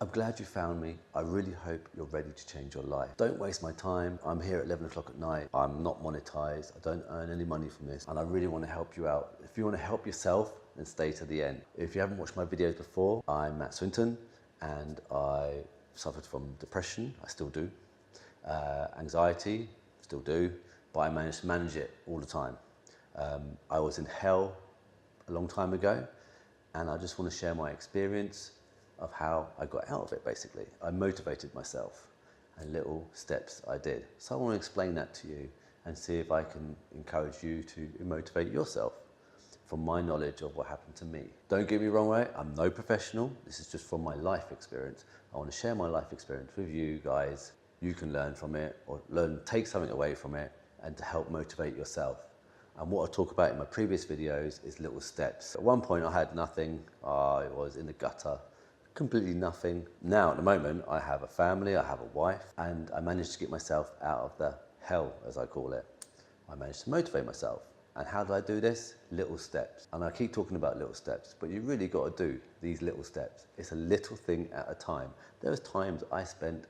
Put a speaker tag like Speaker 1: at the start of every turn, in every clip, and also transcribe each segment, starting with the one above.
Speaker 1: I'm glad you found me. I really hope you're ready to change your life. Don't waste my time. I'm here at 11 o'clock at night. I'm not monetized. I don't earn any money from this. And I really want to help you out. If you want to help yourself, then stay to the end. If you haven't watched my videos before, I'm Matt Swinton and I suffered from depression. I still do. Anxiety, still do. But I managed to manage it all the time. I was in hell a long time ago, and I just want to share my experience of how I got out of it, basically. I motivated myself and little steps I did. So I want to explain that to you and see if I can encourage you to motivate yourself from my knowledge of what happened to me. Don't get me wrong, right? I'm no professional. This is just from my life experience. I want to share my life experience with you guys. You can learn from it or take something away from it and to help motivate yourself. And what I talk about in my previous videos is little steps. At one point I had nothing. I was in the gutter. Completely nothing. Now at the moment I have a family, I have a wife, and I managed to get myself out of the hell, as I call it. I managed to motivate myself. And how do I do this? Little steps. And I keep talking about little steps, but you really got to do these little steps. It's a little thing at a time. There was times I spent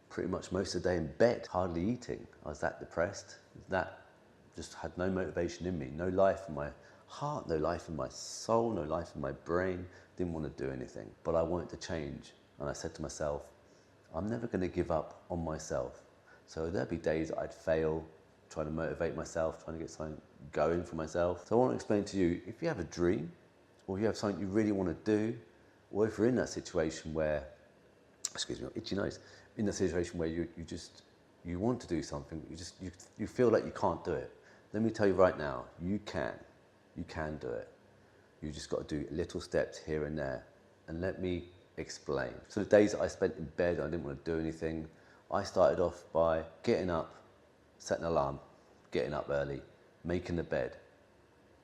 Speaker 1: pretty much most of the day in bed, hardly eating. I was that depressed, that just had no motivation in me, no life in my heart, no life in my soul, no life in my brain. Didn't want to do anything, but I wanted to change. And I said to myself, I'm never going to give up on myself. So there'd be days that I'd fail, trying to motivate myself, trying to get something going for myself. So I want to explain to you, if you have a dream, or you have something you really want to do, or if you're in that situation where, excuse me, itchy nose, in the situation where you want to do something, you feel like you can't do it. Let me tell you right now, you can do it. You just got to do little steps here and there. And let me explain. So the days that I spent in bed, I didn't want to do anything. I started off by getting up, setting an alarm, getting up early, making the bed,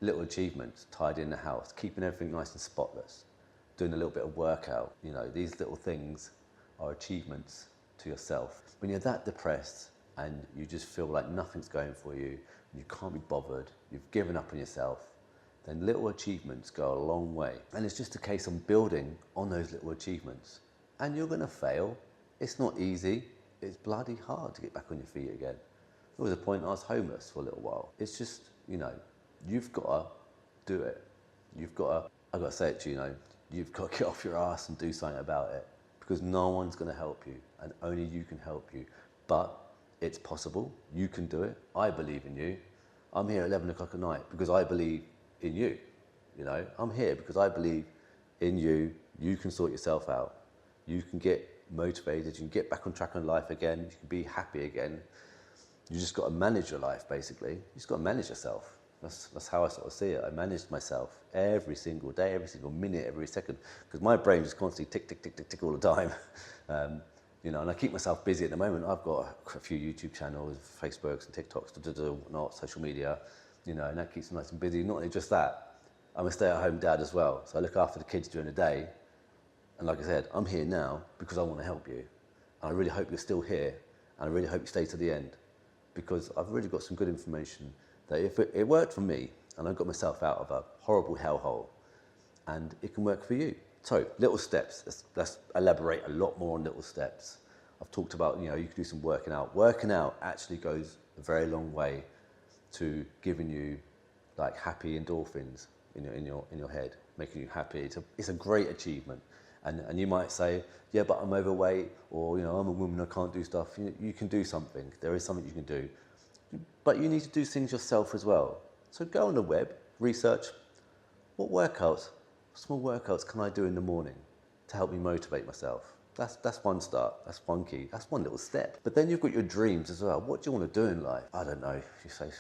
Speaker 1: little achievements, tidying the house, keeping everything nice and spotless, doing a little bit of workout. You know, these little things are achievements to yourself. When you're that depressed and you just feel like nothing's going for you, you can't be bothered, you've given up on yourself, then little achievements go a long way. And it's just a case of building on those little achievements. And you're going to fail. It's not easy. It's bloody hard to get back on your feet again. There was a point I was homeless for a little while. It's just, you know, you've got to do it. I've got to say it to you, you know, you've got to get off your ass and do something about it, because no one's going to help you and only you can help you. But it's possible. You can do it. I believe in you. I'm here at 11 o'clock at night because I believe in you. You know, I'm here because I believe in you. You can sort yourself out. You can get motivated. You can get back on track in life again. You can be happy again. You just got to manage your life, basically. You just got to manage yourself. That's how I sort of see it. I managed myself every single day, every single minute, every second, because my brain just constantly tick, tick, tick, tick, tick all the time. You know, and I keep myself busy at the moment. I've got a few YouTube channels, Facebooks and TikToks, whatnot, social media, you know, and that keeps me nice and busy. Not only just that, I'm a stay-at-home dad as well. So I look after the kids during the day. And like I said, I'm here now because I want to help you. And I really hope you're still here. And I really hope you stay to the end, because I've really got some good information that if it worked for me, and I got myself out of a horrible hellhole, and it can work for you. So, little steps. Let's elaborate a lot more on little steps. I've talked about, you know, you can do some working out. Working out actually goes a very long way to giving you like happy endorphins in your head, making you happy. It's a great achievement. And you might say, yeah, but I'm overweight, or, you know, I'm a woman, I can't do stuff. You can do something. There is something you can do. But you need to do things yourself as well. So go on the web, research, what workouts, small workouts can I do in the morning to help me motivate myself? That's one start, that's one key, that's one little step. But then you've got your dreams as well. What do you want to do in life? I don't know, you say,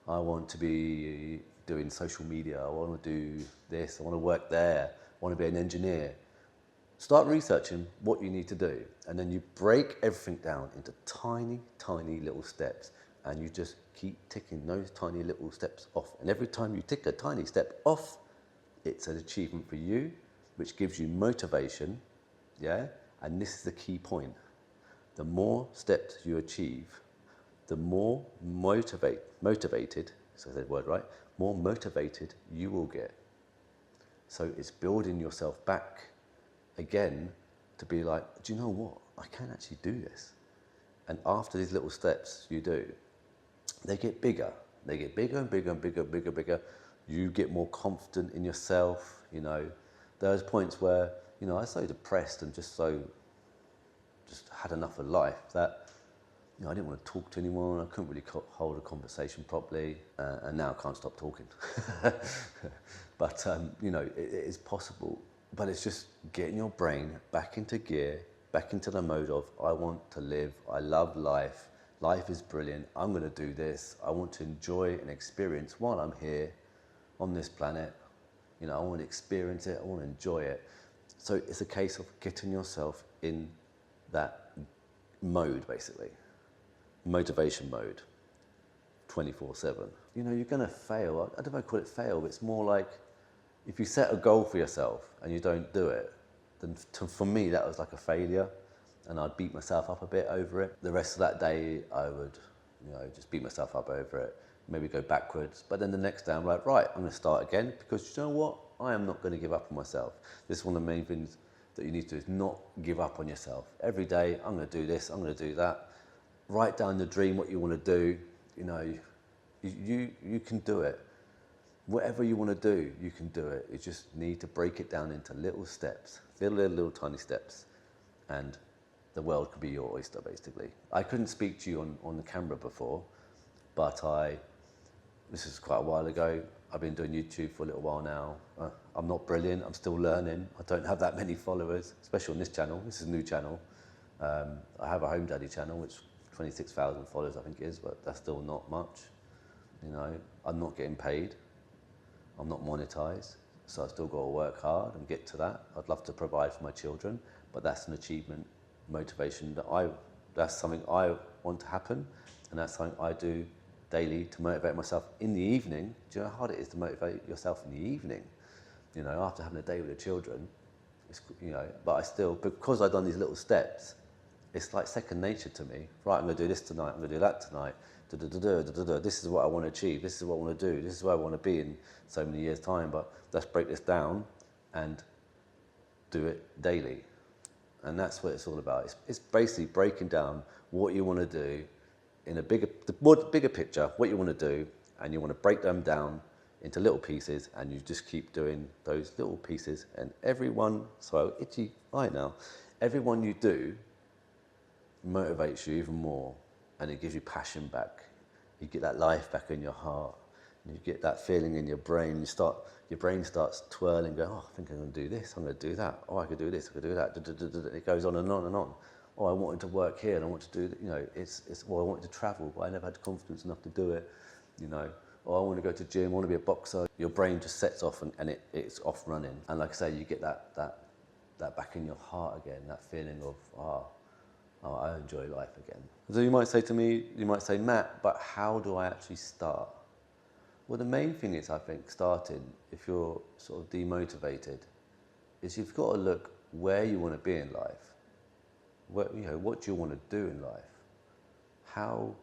Speaker 1: I want to be doing social media, I want to do this, I want to work there, I want to be an engineer. Start researching what you need to do, and then you break everything down into tiny, tiny little steps, and you just keep ticking those tiny little steps off. And every time you tick a tiny step off, it's an achievement for you, which gives you motivation, yeah? And this is the key point. The more steps you achieve, the more motivated, so I said the word right, more motivated you will get. So it's building yourself back again to be like, do you know what? I can actually do this. And after these little steps you do, they get bigger. They get bigger and bigger and bigger, bigger, bigger. You get more confident in yourself, you know. There's points where, you know, I was so depressed and just had enough of life that, you know, I didn't want to talk to anyone. I couldn't really hold a conversation properly, and now I can't stop talking. But you know, it is possible. But it's just getting your brain back into gear, back into the mode of, I want to live, I love life, life is brilliant, I'm going to do this, I want to enjoy and experience while I'm here on this planet. You know, I want to experience it, I want to enjoy it. So it's a case of getting yourself in that mode, basically. Motivation mode, 24/7. You know, you're going to fail. I don't know if I call it fail, but it's more like if you set a goal for yourself and you don't do it, then for me that was like a failure, and I'd beat myself up a bit over it. The rest of that day I would, you know, just beat myself up over it, maybe go backwards. But then the next day I'm like, right, I'm going to start again, because you know what? I am not going to give up on myself. This is one of the main things that you need to do, is not give up on yourself. Every day I'm going to do this, I'm going to do that. Write down the dream, what you want to do. You know, you can do it. Whatever you want to do, you can do it. You just need to break it down into little steps, little tiny steps, and the world could be your oyster, basically. I couldn't speak to you on the camera before, but this is quite a while ago. I've been doing YouTube for a little while now. I'm not brilliant, I'm still learning. I don't have that many followers, especially on this channel. This is a new channel. I have a Home Daddy channel, which 26,000 followers I think it is, but that's still not much. You know, I'm not getting paid. I'm not monetized, so I've still got to work hard and get to that. I'd love to provide for my children, but that's an achievement, motivation that's something I want to happen, and that's something I do daily to motivate myself in the evening. Do you know how hard it is to motivate yourself in the evening? You know, after having a day with the children, you know, but I still, because I've done these little steps, it's like second nature to me. Right, I'm going to do this tonight, I'm going to do that tonight. This is what I want to achieve, this is what I want to do, this is where I want to be in so many years' time, but let's break this down and do it daily. And that's what it's all about. It's basically breaking down what you want to do in a bigger picture, what you want to do, and you want to break them down into little pieces, and you just keep doing those little pieces, and every one, so itchy eye now, every one you do motivates you even more, and it gives you passion back. You get that life back in your heart, and you get that feeling in your brain. Your brain starts twirling, going, oh, I think I'm going to do this, I'm going to do that, oh, I could do this, I could do that. It goes on and on and on. Oh, I wanted to work here, and I want to do that. You know, well, I wanted to travel, but I never had confidence enough to do it. You know, oh, I want to go to the gym, I want to be a boxer. Your brain just sets off, and it's off running. And like I say, you get that back in your heart again, that feeling of, oh, I enjoy life again. So you might say to me, Matt, but how do I actually start? Well, the main thing is, I think, starting, if you're sort of demotivated, is you've got to look where you want to be in life. What do you want to do in life? How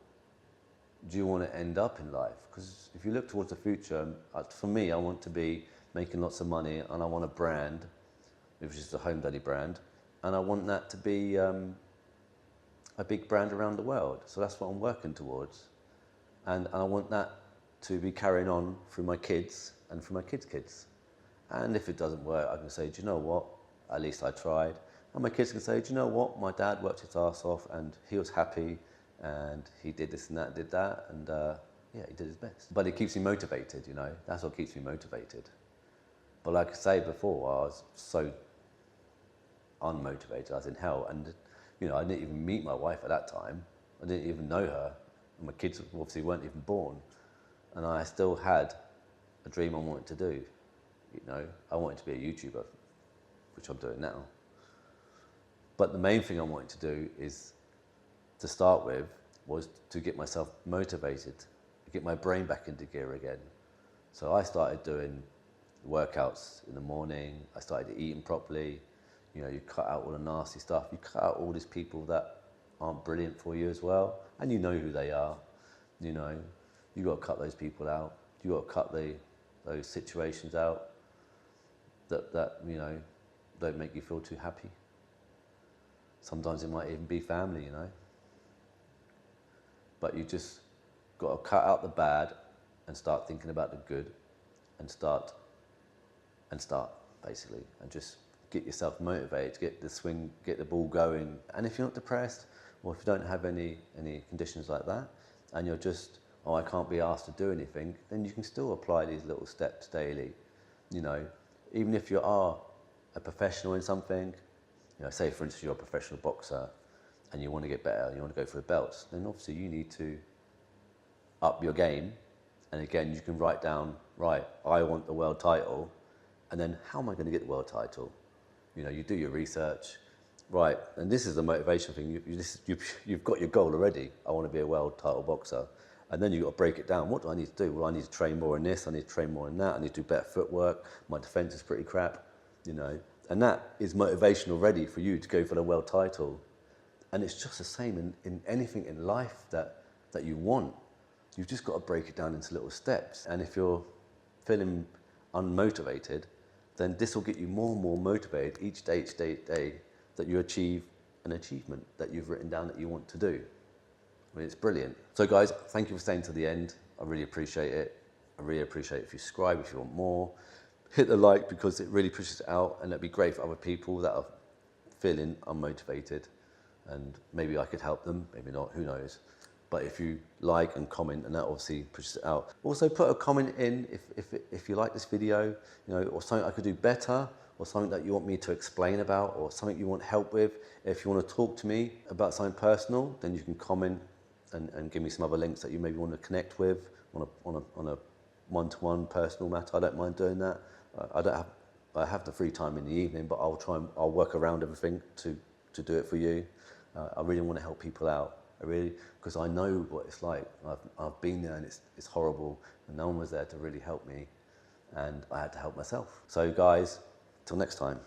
Speaker 1: do you want to end up in life? Because if you look towards the future, for me, I want to be making lots of money, and I want a brand, which is the Home Daddy brand, and I want that to be a big brand around the world. So that's what I'm working towards. And I want that to be carrying on through my kids and through my kids' kids. And if it doesn't work, I can say, do you know what? At least I tried. And my kids can say, do you know what? My dad worked his ass off, and he was happy, and he did this and that, did that, and yeah, he did his best. But it keeps me motivated, you know? That's what keeps me motivated. But like I said before, I was so unmotivated, I was in hell, and you know, I didn't even meet my wife at that time. I didn't even know her, and my kids obviously weren't even born. And I still had a dream I wanted to do. You know, I wanted to be a YouTuber, which I'm doing now. But the main thing I wanted to do is, to start with, was to get myself motivated, to get my brain back into gear again. So I started doing workouts in the morning. I started eating properly. You know, you cut out all the nasty stuff. You cut out all these people that aren't brilliant for you as well, and you know who they are. You know, you got to cut those people out. You got to cut those situations out that you know don't make you feel too happy. Sometimes it might even be family, you know. But you just got to cut out the bad and start thinking about the good, and start basically, and just get yourself motivated, get the ball going. And if you're not depressed, or if you don't have any conditions like that, and you're just, oh, I can't be asked to do anything, then you can still apply these little steps daily. You know, even if you are a professional in something, you know, say for instance you're a professional boxer and you want to get better, you want to go for the belts, then obviously you need to up your game. And again, you can write down, right, I want the world title, and then how am I going to get the world title? You know, you do your research, right, and this is the motivation thing. You've got your goal already. I want to be a world title boxer. And then you've got to break it down. What do I need to do? Well, I need to train more in this, I need to train more in that, I need to do better footwork, my defense is pretty crap, you know. And that is motivation already for you to go for the world title. And it's just the same in anything in life that you want. You've just got to break it down into little steps. And if you're feeling unmotivated, then this will get you more and more motivated each day that you achieve an achievement that you've written down that you want to do. I mean, it's brilliant. So guys, thank you for staying to the end. I really appreciate it. I really appreciate it if you subscribe, if you want more. Hit the like because it really pushes it out, and it'd be great for other people that are feeling unmotivated, and maybe I could help them, maybe not, who knows. But if you like and comment, and that obviously pushes it out. Also put a comment in if you like this video, you know, or something I could do better, or something that you want me to explain about, or something you want help with. If you want to talk to me about something personal, then you can comment and give me some other links that you maybe want to connect with on a one-to-one personal matter. I don't mind doing that. I have the free time in the evening, but I'll work around everything to do it for you. I really want to help people out. Because I know what it's like. I've been there, and it's horrible, and no one was there to really help me, and I had to help myself. So guys, till next time.